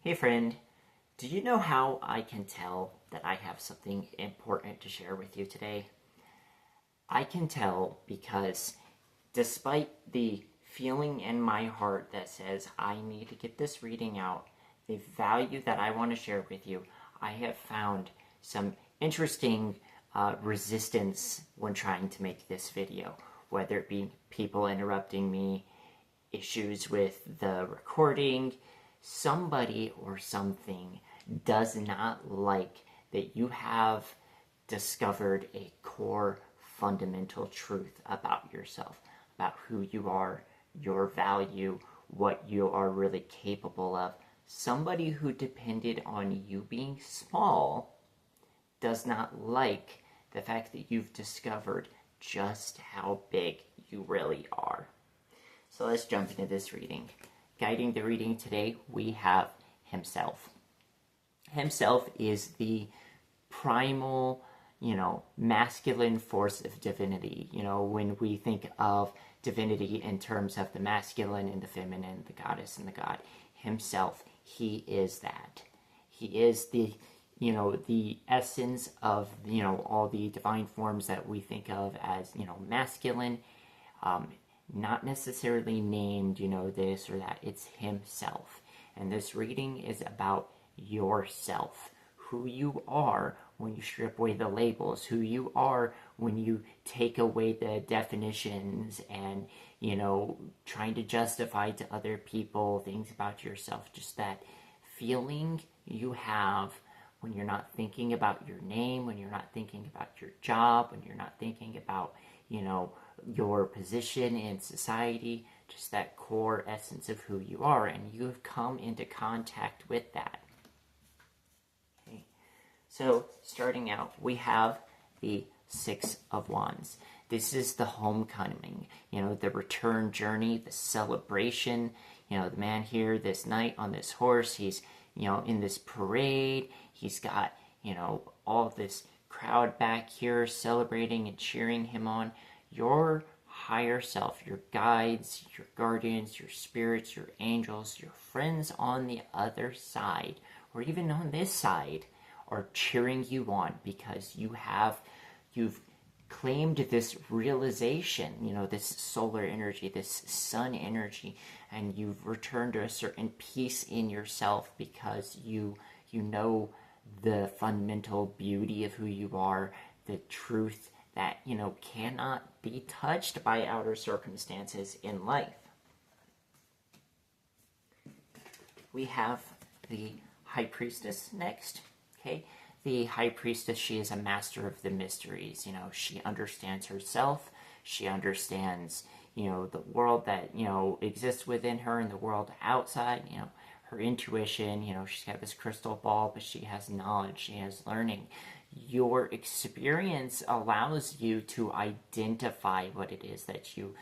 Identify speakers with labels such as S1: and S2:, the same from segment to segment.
S1: Hey friend, do you know how I can tell that I have something important to share with you today? I can tell because despite the feeling in my heart that says I need to get this reading out, the value that I want to share with you, I have found some interesting resistance when trying to make this video, whether it be people interrupting me, issues with the recording, somebody or something does not like that you have discovered a core fundamental truth about yourself, about who you are, your value, what you are really capable of. Somebody who depended on you being small does not like the fact that you've discovered just how big you really are. So let's jump into this reading. Guiding the reading today, we have Himself. Himself is the primal, masculine force of divinity. When we think of divinity in terms of the masculine and the feminine, the goddess and the god, Himself, He is that. He is the essence of, all the divine forms that we think of as, masculine. Not necessarily named, this or that. It's Himself. And this reading is about yourself. Who you are when you strip away the labels. Who you are when you take away the definitions and, trying to justify to other people things about yourself. Just that feeling you have when you're not thinking about your name, when you're not thinking about your job, when you're not thinking about, your position in society, just that core essence of who you are, and you have come into contact with that. Okay. So, starting out, we have the Six of Wands. This is the homecoming, the return journey, the celebration. The man here this night on this horse, he's, in this parade. He's got, all this crowd back here celebrating and cheering him on. Your higher self, your guides, your guardians, your spirits, your angels, your friends on the other side, or even on this side, are cheering you on because you've claimed this realization, this solar energy, this sun energy, and you've returned to a certain peace in yourself because you know the fundamental beauty of who you are, the truth that, cannot be touched by outer circumstances in life. We have the High Priestess next, okay? The High Priestess, she is a master of the mysteries. She understands herself. She understands, the world that, exists within her and the world outside, her intuition, she's got this crystal ball, but she has knowledge, she has learning. Your experience allows you to identify what it is that you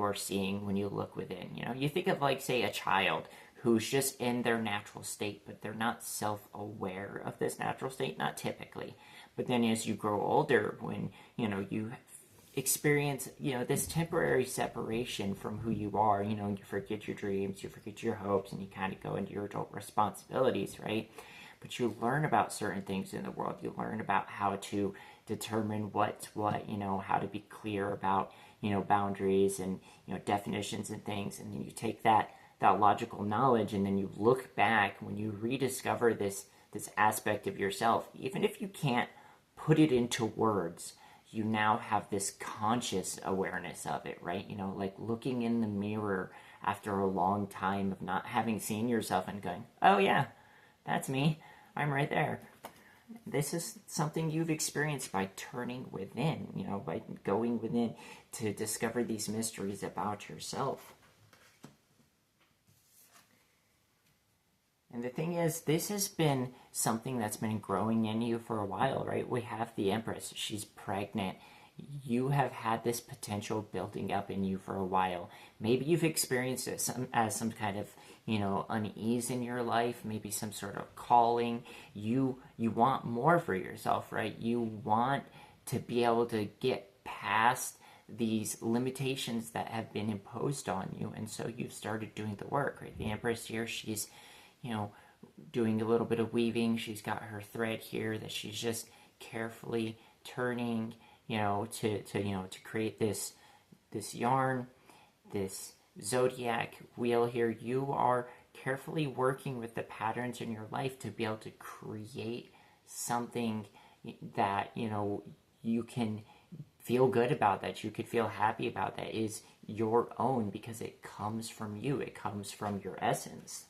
S1: are seeing when you look within. You think of, like, say, a child who's just in their natural state, but they're not self-aware of this natural state, not typically. But then as you grow older, when, you experience, this temporary separation from who you are, you forget your dreams, you forget your hopes, and you kind of go into your adult responsibilities, right? But you learn about certain things in the world. You learn about how to determine what's what, how to be clear about, boundaries and, definitions and things. And then you take that logical knowledge and then you look back when you rediscover this aspect of yourself. Even if you can't put it into words, you now have this conscious awareness of it, right? Like looking in the mirror after a long time of not having seen yourself and going, oh yeah, that's me. I'm right there. This is something you've experienced by turning within, by going within to discover these mysteries about yourself. And the thing is, this has been something that's been growing in you for a while, right? We have the Empress. She's pregnant. You have had this potential building up in you for a while. Maybe you've experienced it as some kind of, unease in your life, maybe some sort of calling. You want more for yourself, right? You want to be able to get past these limitations that have been imposed on you, and so you've started doing the work, right? The Empress here, she's doing a little bit of weaving. She's got her thread here that she's just carefully turning, to create this yarn, this zodiac wheel here. You are carefully working with the patterns in your life to be able to create something that you can feel good about, that you could feel happy about, that is your own because it comes from you, it comes from your essence.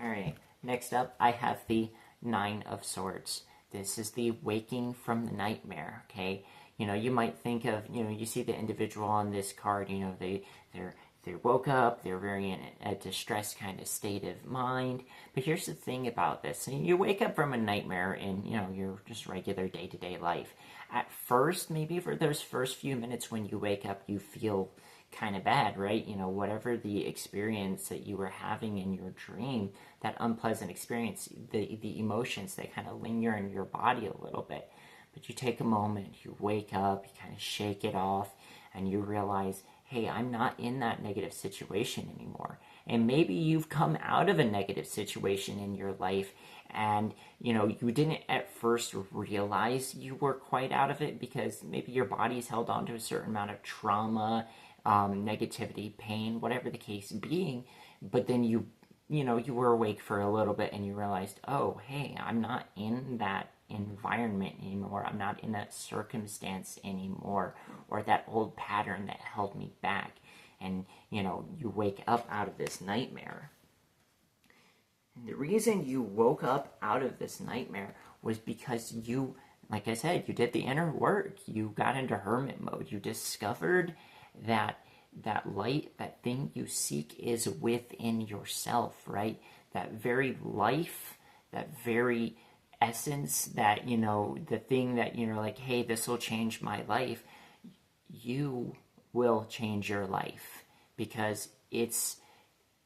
S1: All right, next up I have the Nine of Swords. This is the waking from the nightmare, okay? You might think of, you see the individual on this card, they woke up, they're very in a distressed kind of state of mind. But here's the thing about this. You wake up from a nightmare in, your just regular day-to-day life. At first, maybe for those first few minutes when you wake up, you feel kind of bad, right? Whatever the experience that you were having in your dream, that unpleasant experience, the emotions, they kind of linger in your body a little bit. But you take a moment, you wake up, you kind of shake it off, and you realize, hey, I'm not in that negative situation anymore. And maybe you've come out of a negative situation in your life and, you didn't at first realize you were quite out of it because maybe your body's held on to a certain amount of trauma, negativity, pain, whatever the case being. But then you were awake for a little bit and you realized, oh, hey, I'm not in that environment anymore. I'm not in that circumstance anymore, or that old pattern that held me back. And, you wake up out of this nightmare. And the reason you woke up out of this nightmare was because you, like I said, you did the inner work. You got into hermit mode. You discovered that light, that thing you seek is within yourself, right? That very life, that very essence, that the thing that like, hey, this will change my life. You will change your life because it's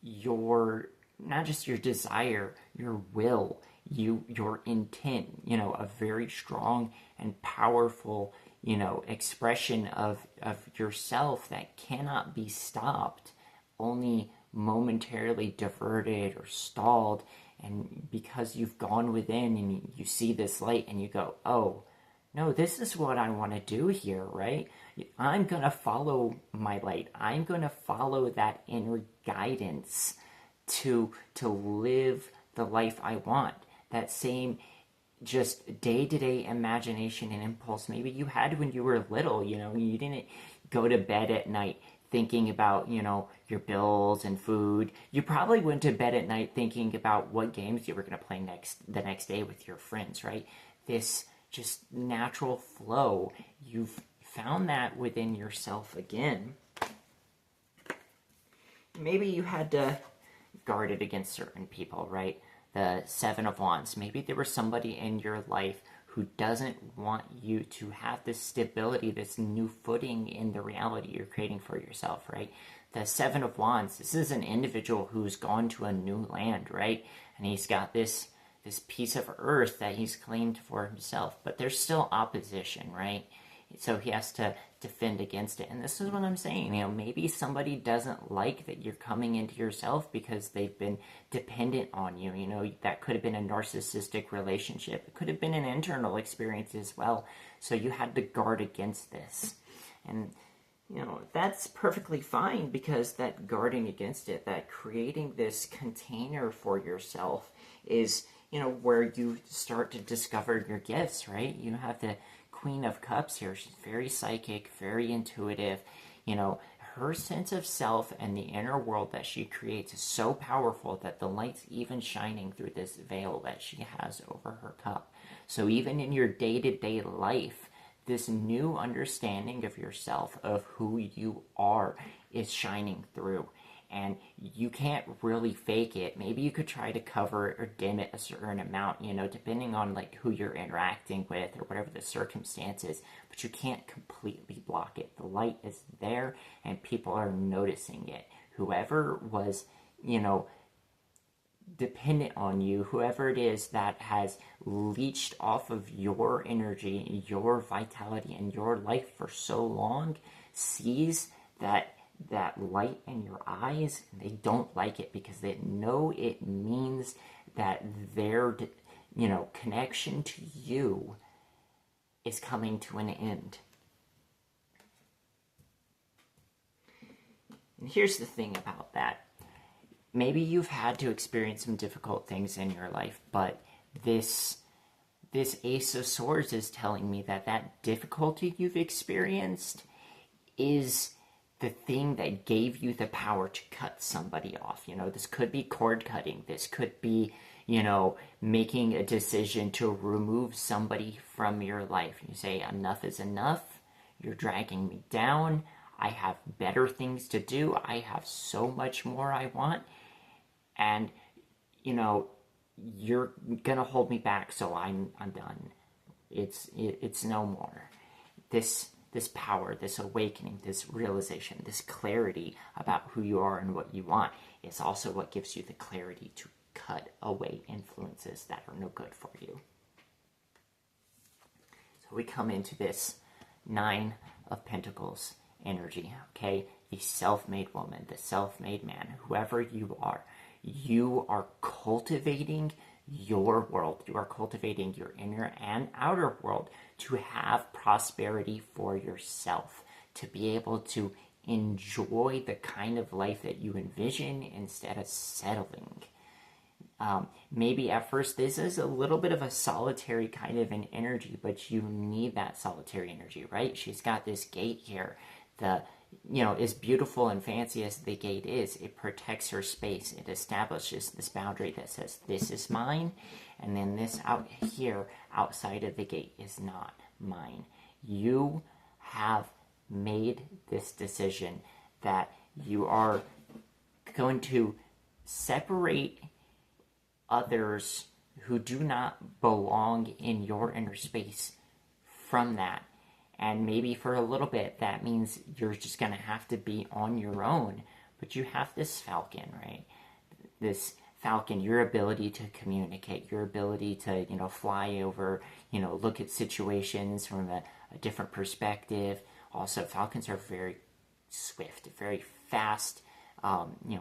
S1: your, not just your desire, your will, your intent, a very strong and powerful expression of yourself that cannot be stopped, only momentarily diverted or stalled. And because you've gone within and you see this light and you go, oh, no, this is what I want to do here, right? I'm going to follow my light. I'm going to follow that inner guidance to live the life I want. That same just day-to-day imagination and impulse maybe you had when you were little. You didn't go to bed at night thinking about your bills and food. You probably went to bed at night thinking about what games you were going to play the next day with your friends, right? This just natural flow, you've found that within yourself again. Maybe you had to guard it against certain people, right? The Seven of Wands. Maybe there was somebody in your life who doesn't want you to have this stability, this new footing in the reality you're creating for yourself, right? The Seven of Wands, this is an individual who's gone to a new land, right? And he's got this piece of earth that he's claimed for himself, but there's still opposition, right? So he has to defend against it. And this is what I'm saying, maybe somebody doesn't like that you're coming into yourself because they've been dependent on you. That could have been a narcissistic relationship. It could have been an internal experience as well. So you had to guard against this. And, that's perfectly fine because that guarding against it, that creating this container for yourself is, where you start to discover your gifts, right? You have the Queen of Cups here. She's very psychic, very intuitive. Her sense of self and the inner world that she creates is so powerful that the light's even shining through this veil that she has over her cup. So even in your day-to-day life, this new understanding of yourself, of who you are, is shining through. And you can't really fake it. Maybe you could try to cover it or dim it a certain amount, depending on like who you're interacting with or whatever the circumstances, but you can't completely block it. The light is there and people are noticing it. Whoever was, dependent on you, whoever it is that has leached off of your energy, your vitality, and your life for so long, sees that that light in your eyes, and they don't like it because they know it means that their, connection to you is coming to an end. And here's the thing about that. Maybe you've had to experience some difficult things in your life, but this Ace of Swords is telling me that difficulty you've experienced is the thing that gave you the power to cut somebody off. This could be cord cutting. This could be, making a decision to remove somebody from your life. You say, enough is enough. You're dragging me down. I have better things to do. I have so much more I want. And, you're gonna hold me back, so I'm done. It's no more. This power, this awakening, this realization, this clarity about who you are and what you want is also what gives you the clarity to cut away influences that are no good for you. So we come into this Nine of Pentacles energy, okay? The self-made woman, the self-made man, whoever you are cultivating your world. You are cultivating your inner and outer world to have prosperity for yourself, to be able to enjoy the kind of life that you envision instead of settling. Maybe at first this is a little bit of a solitary kind of an energy, but you need that solitary energy, right? She's got this gate here. As beautiful and fancy as the gate is, it protects her space. It establishes this boundary that says, this is mine, and then this out here, outside of the gate, is not mine. You have made this decision that you are going to separate others who do not belong in your inner space from that. And maybe for a little bit, that means you're just going to have to be on your own. But you have this falcon, right? This falcon, your ability to communicate, your ability to, fly over, look at situations from a different perspective. Also, falcons are very swift, very fast,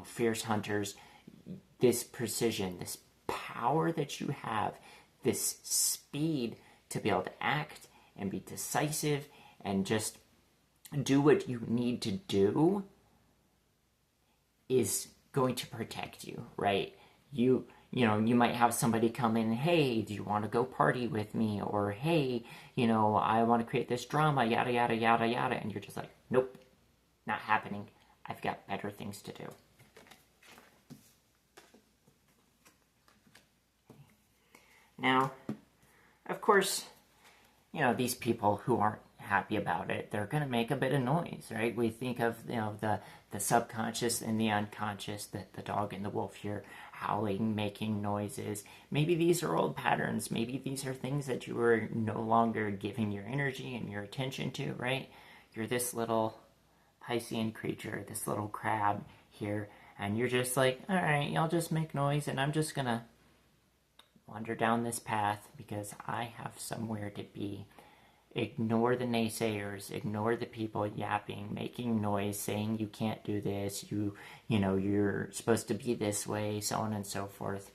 S1: fierce hunters. This precision, this power that you have, this speed to be able to act and be decisive and just do what you need to do is going to protect you, right? You might have somebody come in, hey, do you want to go party with me? Or, hey, I want to create this drama, yada, yada, yada, yada. And you're just like, nope, not happening. I've got better things to do. Now, of course, these people who aren't happy about it, they're going to make a bit of noise, right? We think of, the subconscious and the unconscious, the dog and the wolf here howling, making noises. Maybe these are old patterns. Maybe these are things that you are no longer giving your energy and your attention to, right? You're this little Piscean creature, this little crab here, and you're just like, all right, I'll just make noise, and I'm just going to wander down this path because I have somewhere to be. Ignore the naysayers, ignore the people yapping, making noise, saying you can't do this, you're supposed to be this way, so on and so forth.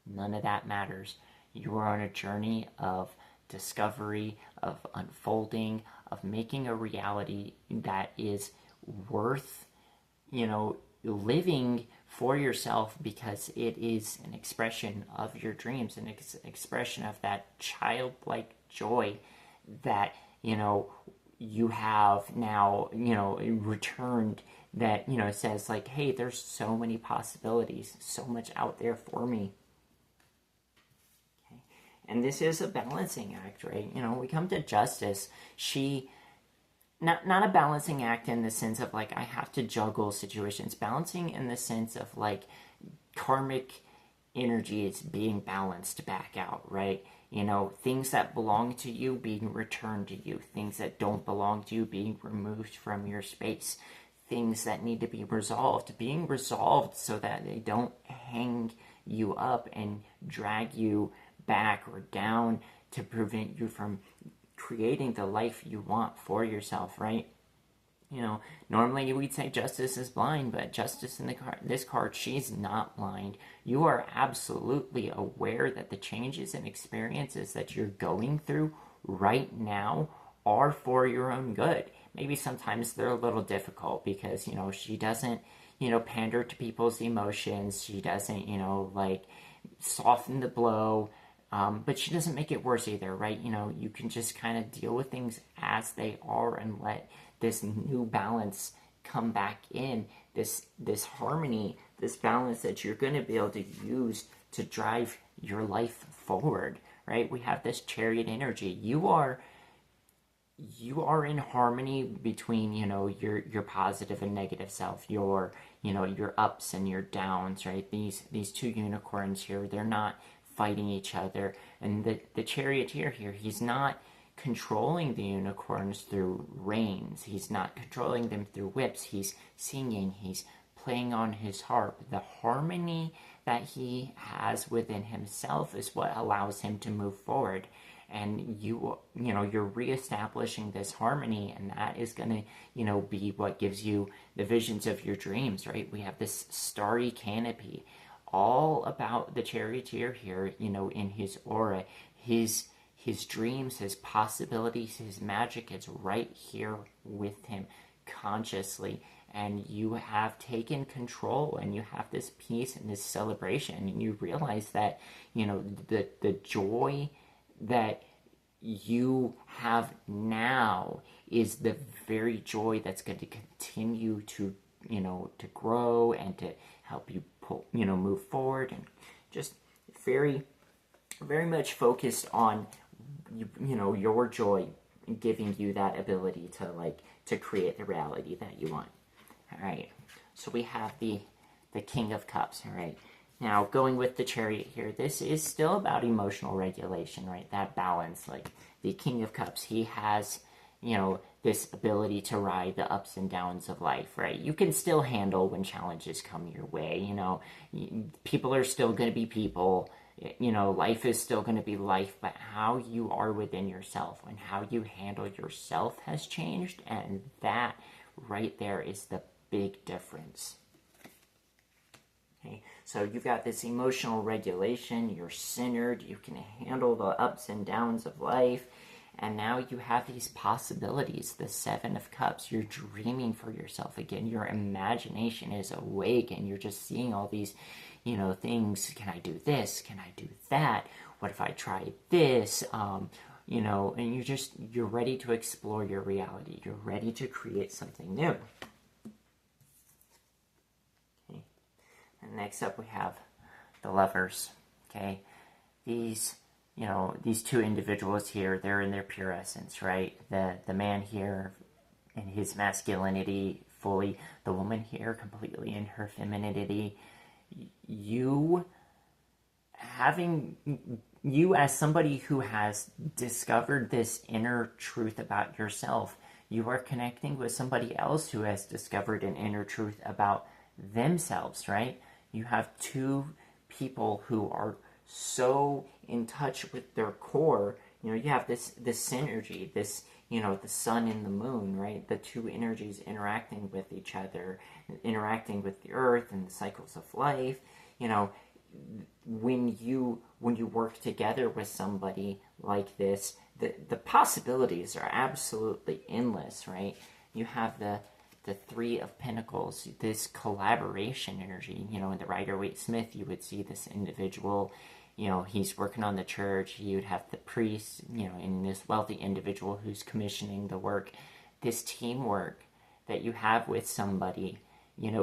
S1: None of that matters. You are on a journey of discovery, of unfolding, of making a reality that is worth, living for yourself, because it is an expression of your dreams, an expression of that childlike joy that you have now returned, that says like, hey, there's so many possibilities, so much out there for me. Okay. And this is a balancing act, right? We come to Justice. She not a balancing act in the sense of like I have to juggle situations. Balancing in the sense of like karmic energy is being balanced back out, right? Things that belong to you being returned to you. Things that don't belong to you being removed from your space. Things that need to be resolved being resolved so that they don't hang you up and drag you back or down to prevent you from creating the life you want for yourself, right? You know, normally we'd say Justice is blind, but Justice in this card, she's not blind. You are absolutely aware that the changes and experiences that you're going through right now are for your own good. Maybe sometimes they're a little difficult because, she doesn't, pander to people's emotions. She doesn't, like soften the blow. But she doesn't make it worse either, right? You can just kind of deal with things as they are and let this new balance come back in, this harmony, this balance that you're going to be able to use to drive your life forward, right? We have this chariot energy. You are in harmony between your positive and negative self, your ups and your downs, right? These two unicorns here, they're not fighting each other. And the charioteer here, he's not controlling the unicorns through reins. He's not controlling them through whips. He's singing. He's playing on his harp. The harmony that he has within himself is what allows him to move forward. And you're reestablishing this harmony, and that is going to be what gives you the visions of your dreams, right? We have this starry canopy, all about the charioteer here, in his aura. His dreams, his possibilities, his magic is right here with him consciously. And you have taken control, and you have this peace and this celebration, and you realize that the joy that you have now is the very joy that's going to continue to grow and to help you move forward, and just very, very much focused on your joy, giving you that ability to create the reality that you want. All right, so we have the King of Cups. All right, now going with the Chariot here, this is still about emotional regulation, right? That balance. Like the King of Cups, he has this ability to ride the ups and downs of life, right? You can still handle when challenges come your way. People are still going to be people. Life is still going to be life, but how you are within yourself and how you handle yourself has changed, and that right there is the big difference. Okay, so you've got this emotional regulation, you're centered, you can handle the ups and downs of life, and now you have these possibilities, the Seven of Cups. You're dreaming for yourself again. Your imagination is awake, and you're just seeing all these, things. Can I do this? Can I do that? What if I try this? And you're ready to explore your reality. You're ready to create something new. Okay. And next up we have the Lovers. Okay. These two individuals here, they're in their pure essence, right? The man here in his masculinity fully, the woman here completely in her femininity. You as somebody who has discovered this inner truth about yourself, you are connecting with somebody else who has discovered an inner truth about themselves, right? You have two people who are so in touch with their core. You have this synergy, this the sun and the moon, right? The two energies interacting with each other, interacting with the earth and the cycles of life. When you work together with somebody like this, the possibilities are absolutely endless, right? You have the Three of Pentacles, this collaboration energy. In the Rider-Waite-Smith, you would see this individual, he's working on the church. You would have the priest, and this wealthy individual who's commissioning the work. This teamwork that you have with somebody,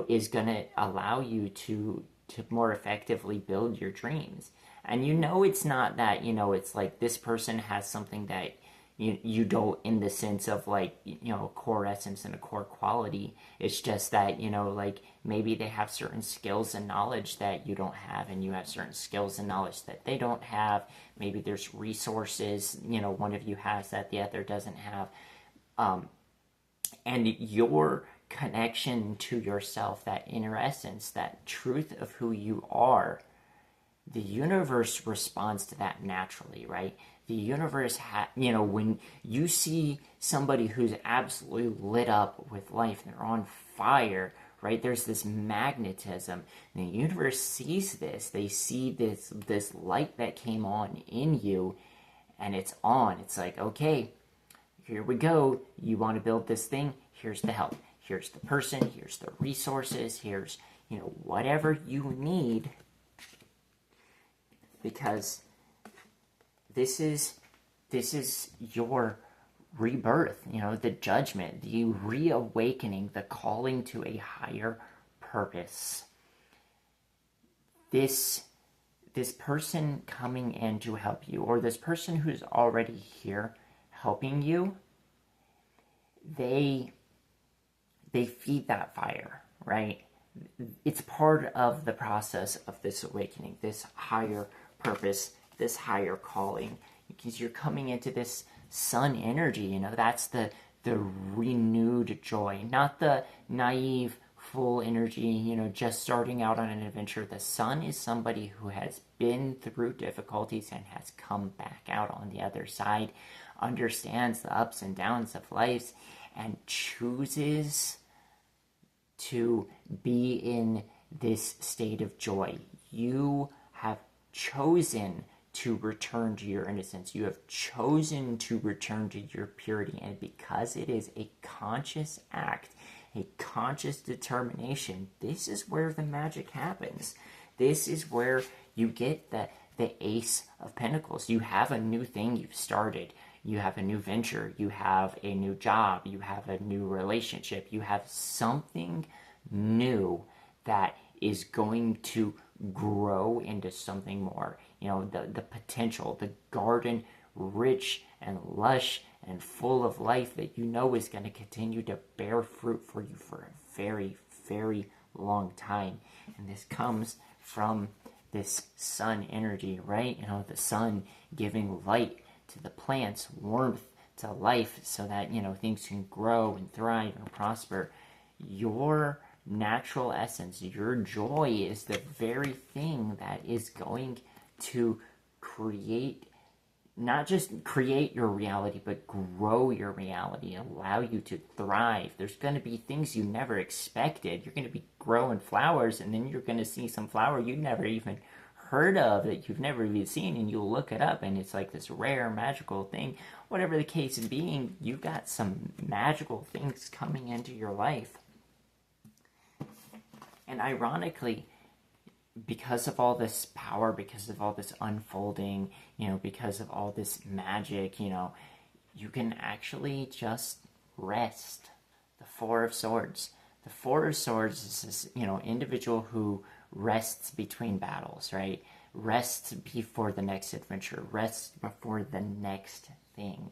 S1: is going to allow you to more effectively build your dreams. And it's not that, it's like this person has something that you don't, in the sense of like, a core essence and a core quality. It's just that, like maybe they have certain skills and knowledge that you don't have, and you have certain skills and knowledge that they don't have. Maybe there's resources, one of you has that the other doesn't have. And your connection to yourself, that inner essence, that truth of who you are, the universe responds to that naturally, right? The universe, when you see somebody who's absolutely lit up with life, they're on fire, right? There's this magnetism. And the universe sees this. They see this light that came on in you, and it's on. It's like, okay, here we go. You want to build this thing? Here's the help. Here's the person. Here's the resources. Here's, whatever you need. Because this is your rebirth, the judgment, the reawakening, the calling to a higher purpose. This person coming in to help you, or this person who's already here helping you, they feed that fire, right? It's part of the process of this awakening, this higher purpose, this higher calling, because you're coming into this sun energy. That's the renewed joy, not the naive full energy, just starting out on an adventure. The sun is somebody who has been through difficulties and has come back out on the other side, understands the ups and downs of life, and chooses to be in this state of joy. You have chosen to return to your innocence. You have chosen to return to your purity. And because it is a conscious act, a conscious determination, this is where the magic happens. This is where you get the Ace of Pentacles. You have a new thing you've started. You have a new venture. You have a new job. You have a new relationship. You have something new that is going to grow into something more. The potential, the garden, rich and lush and full of life that is going to continue to bear fruit for you for a very, very long time. And this comes from this sun energy, right? The sun giving light to the plants, warmth to life, so that, things can grow and thrive and prosper. Your natural essence, your joy, is the very thing that is going to create, not just create your reality, but grow your reality, allow you to thrive. There's going to be things you never expected. You're going to be growing flowers, and then you're going to see some flower you never even heard of, that you've never even seen, and you'll look it up, and it's like this rare, magical thing. Whatever the case being, you've got some magical things coming into your life. And ironically, because of all this power, because of all this unfolding, because of all this magic, you can actually just rest. The Four of Swords. The Four of Swords is this, individual who rests between battles, right? Rests before the next adventure. Rests before the next thing.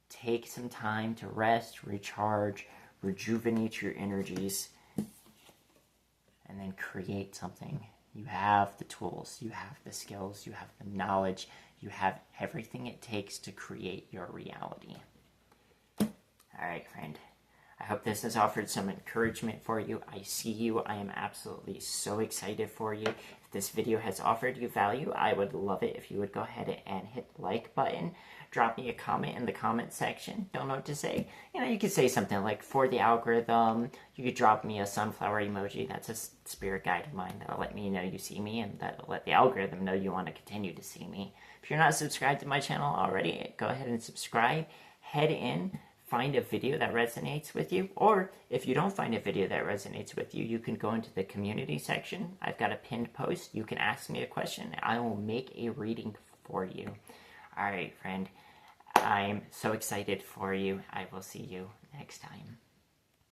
S1: Take some time to rest, recharge, rejuvenate your energies, and then create something. You have the tools, you have the skills, you have the knowledge, you have everything it takes to create your reality. All right, friend. I hope this has offered some encouragement for you. I see you. I am absolutely so excited for you. If this video has offered you value, I would love it if you would go ahead and hit the like button. Drop me a comment in the comment section. Don't know what to say. You could say something like, for the algorithm. You could drop me a sunflower emoji. That's a spirit guide of mine that'll let me know you see me, and that'll let the algorithm know you want to continue to see me. If you're not subscribed to my channel already, go ahead and subscribe. Head in. Find a video that resonates with you, or if you don't find a video that resonates with you, you can go into the community section. I've got a pinned post. You can ask me a question. I will make a reading for you. All right, friend. I'm so excited for you. I will see you next time.